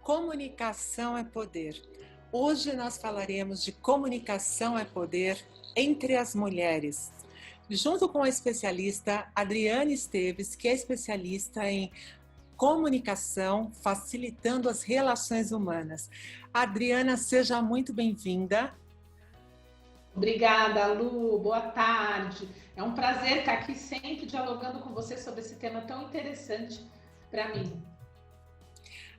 Comunicação é poder. Hoje nós falaremos de comunicação é poder entre as mulheres. Junto com a especialista Adriane Esteves, que é especialista em comunicação, facilitando as relações humanas. Adriana, seja muito bem-vinda. Obrigada, Lu. Boa tarde. É um prazer estar aqui sempre dialogando com você sobre esse tema tão interessante para mim.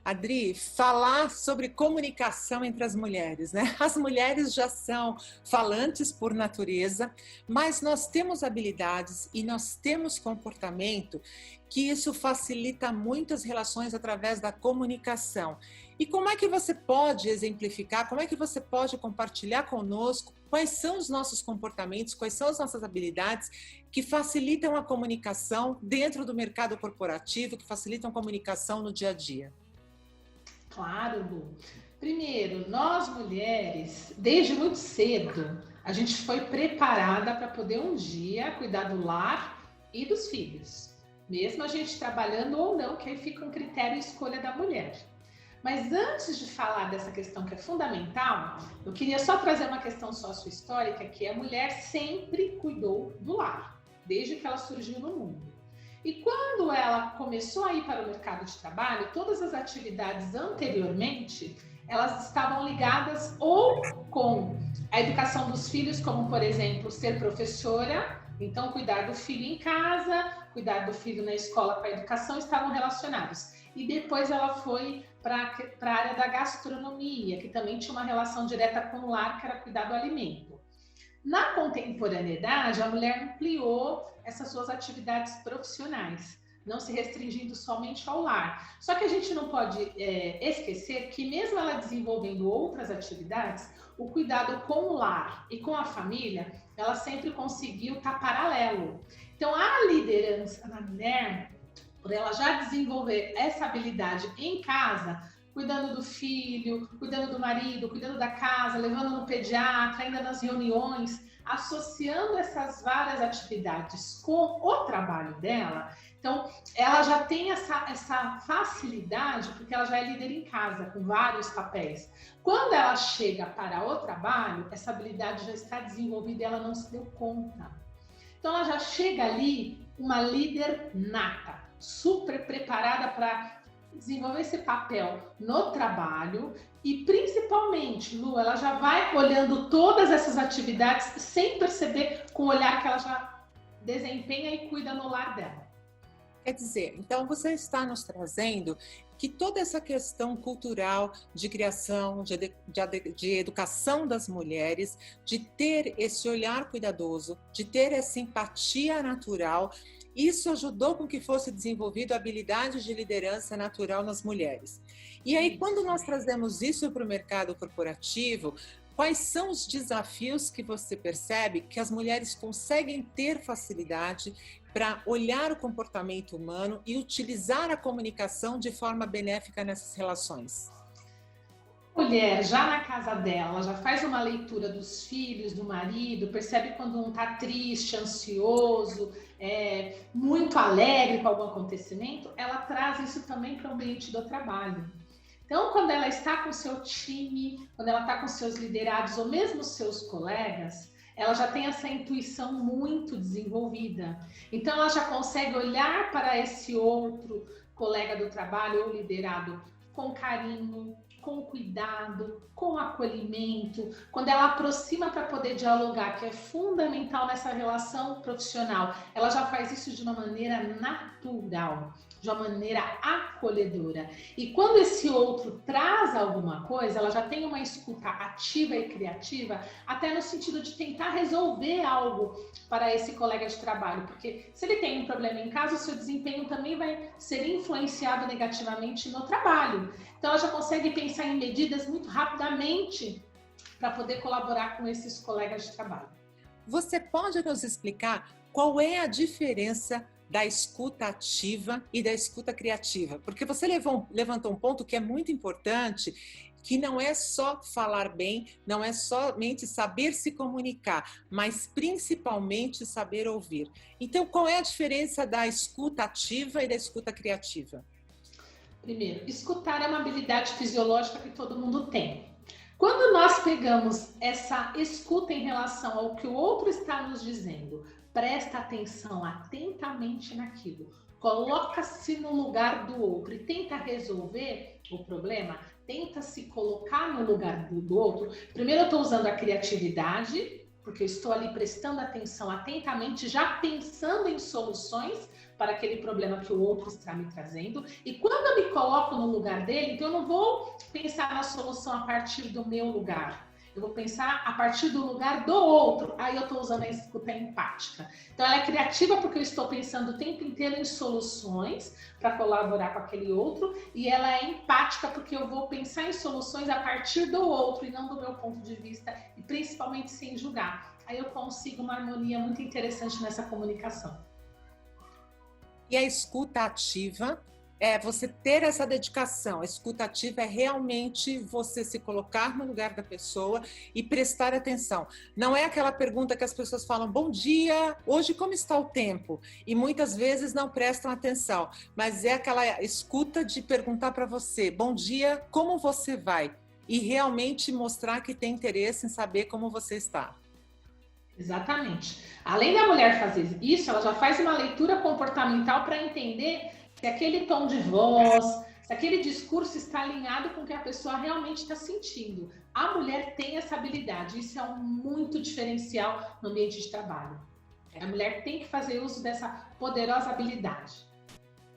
Adri, falar sobre comunicação entre as mulheres, né? As mulheres já são falantes por natureza, mas nós temos habilidades e nós temos comportamento que isso facilita muito as relações através da comunicação. E como é que você pode exemplificar, como é que você pode compartilhar conosco quais são os nossos comportamentos, quais são as nossas habilidades que facilitam a comunicação dentro do mercado corporativo, que facilitam a comunicação no dia a dia? Claro, Lu. Primeiro, nós mulheres, desde muito cedo, a gente foi preparada para poder um dia cuidar do lar e dos filhos. Mesmo a gente trabalhando ou não, que aí fica um critério e escolha da mulher. Mas antes de falar dessa questão que é fundamental, eu queria só trazer uma questão sócio-histórica, que a mulher sempre cuidou do lar, desde que ela surgiu no mundo. E quando ela começou a ir para o mercado de trabalho, todas as atividades anteriormente, elas estavam ligadas ou com a educação dos filhos, como, por exemplo, ser professora, então cuidar do filho em casa, cuidar do filho na escola com a educação, estavam relacionados. E depois ela foi para a área da gastronomia, que também tinha uma relação direta com o lar, que era cuidar do alimento. Na contemporaneidade, a mulher ampliou essas suas atividades profissionais, não se restringindo somente ao lar. Só que a gente não pode esquecer que mesmo ela desenvolvendo outras atividades, o cuidado com o lar e com a família, ela sempre conseguiu estar paralelo. Então, a liderança da mulher, por ela já desenvolver essa habilidade em casa, cuidando do filho, cuidando do marido, cuidando da casa, levando no pediatra, ainda nas reuniões, associando essas várias atividades com o trabalho dela. Então, ela já tem essa facilidade, porque ela já é líder em casa, com vários papéis. Quando ela chega para o trabalho, essa habilidade já está desenvolvida e ela não se deu conta. Então, ela já chega ali uma líder nata, super preparada para desenvolver esse papel no trabalho e principalmente, Lu, ela já vai olhando todas essas atividades sem perceber com o olhar que ela já desempenha e cuida no lar dela. Quer dizer, então você está nos trazendo que toda essa questão cultural de criação, de educação das mulheres, de ter esse olhar cuidadoso, de ter essa empatia natural, isso ajudou com que fosse desenvolvido a habilidade de liderança natural nas mulheres. E aí, quando nós trazemos isso para o mercado corporativo, quais são os desafios que você percebe que as mulheres conseguem ter facilidade para olhar o comportamento humano e utilizar a comunicação de forma benéfica nessas relações? Mulher, já na casa dela, já faz uma leitura dos filhos, do marido, percebe quando um está triste, ansioso, muito alegre com algum acontecimento, ela traz isso também para o ambiente do trabalho. Então, quando ela está com o seu time, quando ela está com seus liderados ou mesmo seus colegas, ela já tem essa intuição muito desenvolvida. Então, ela já consegue olhar para esse outro colega do trabalho ou liderado com carinho, com cuidado, com acolhimento, quando ela aproxima para poder dialogar, que é fundamental nessa relação profissional, ela já faz isso de uma maneira natural, de uma maneira acolhedora. E quando esse outro traz alguma coisa, ela já tem uma escuta ativa e criativa, até no sentido de tentar resolver algo para esse colega de trabalho, porque se ele tem um problema em casa, o seu desempenho também vai ser influenciado negativamente no trabalho. Então, ela já consegue pensar em medidas muito rapidamente para poder colaborar com esses colegas de trabalho. Você pode nos explicar qual é a diferença da escuta ativa e da escuta criativa? Porque você levantou um ponto que é muito importante, que não é só falar bem, não é somente saber se comunicar, mas principalmente saber ouvir. Então, qual é a diferença da escuta ativa e da escuta criativa? Primeiro, escutar é uma habilidade fisiológica que todo mundo tem. Quando nós pegamos essa escuta em relação ao que o outro está nos dizendo, presta atenção atentamente naquilo, coloca-se no lugar do outro e tenta resolver o problema, tenta se colocar no lugar do outro. Primeiro eu estou usando a criatividade, porque eu estou ali prestando atenção atentamente, já pensando em soluções para aquele problema que o outro está me trazendo. E quando eu me coloco no lugar dele, então eu não vou pensar na solução a partir do meu lugar. Eu vou pensar a partir do lugar do outro. Aí eu estou usando a escuta empática. Então ela é criativa porque eu estou pensando o tempo inteiro em soluções para colaborar com aquele outro. E ela é empática porque eu vou pensar em soluções a partir do outro e não do meu ponto de vista. E principalmente sem julgar. Aí eu consigo uma harmonia muito interessante nessa comunicação. E a escuta ativa é você ter essa dedicação. A escuta ativa é realmente você se colocar no lugar da pessoa e prestar atenção. Não é aquela pergunta que as pessoas falam, bom dia, hoje como está o tempo? E muitas vezes não prestam atenção, mas é aquela escuta de perguntar para você, bom dia, como você vai? E realmente mostrar que tem interesse em saber como você está. Exatamente. Além da mulher fazer isso, ela já faz uma leitura comportamental para entender se aquele tom de voz, se aquele discurso está alinhado com o que a pessoa realmente está sentindo. A mulher tem essa habilidade, isso é um muito diferencial no ambiente de trabalho. A mulher tem que fazer uso dessa poderosa habilidade.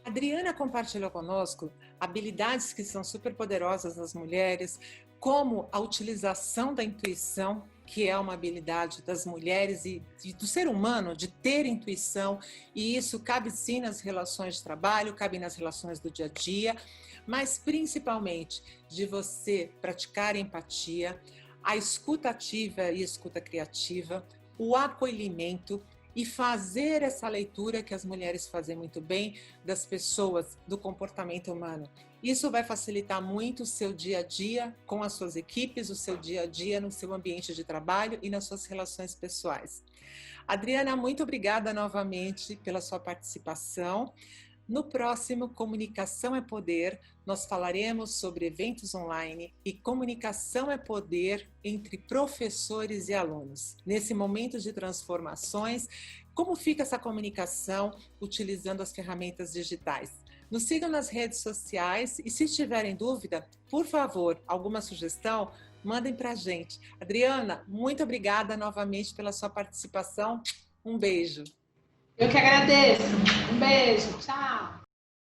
A Adriana compartilhou conosco habilidades que são super poderosas nas mulheres, como a utilização da intuição, que é uma habilidade das mulheres e do ser humano de ter intuição, e isso cabe sim nas relações de trabalho, cabe nas relações do dia a dia, mas principalmente de você praticar empatia, a escuta ativa e escuta criativa, o acolhimento e fazer essa leitura que as mulheres fazem muito bem das pessoas, do comportamento humano. Isso vai facilitar muito o seu dia a dia com as suas equipes, o seu dia a dia no seu ambiente de trabalho e nas suas relações pessoais. Adriana, muito obrigada novamente pela sua participação. No próximo Comunicação é Poder, nós falaremos sobre eventos online e comunicação é poder entre professores e alunos. Nesse momento de transformações, como fica essa comunicação utilizando as ferramentas digitais? Nos sigam nas redes sociais e se tiverem dúvida, por favor, alguma sugestão, mandem para a gente. Adriana, muito obrigada novamente pela sua participação. Um beijo. Eu que agradeço. Um beijo. Tchau.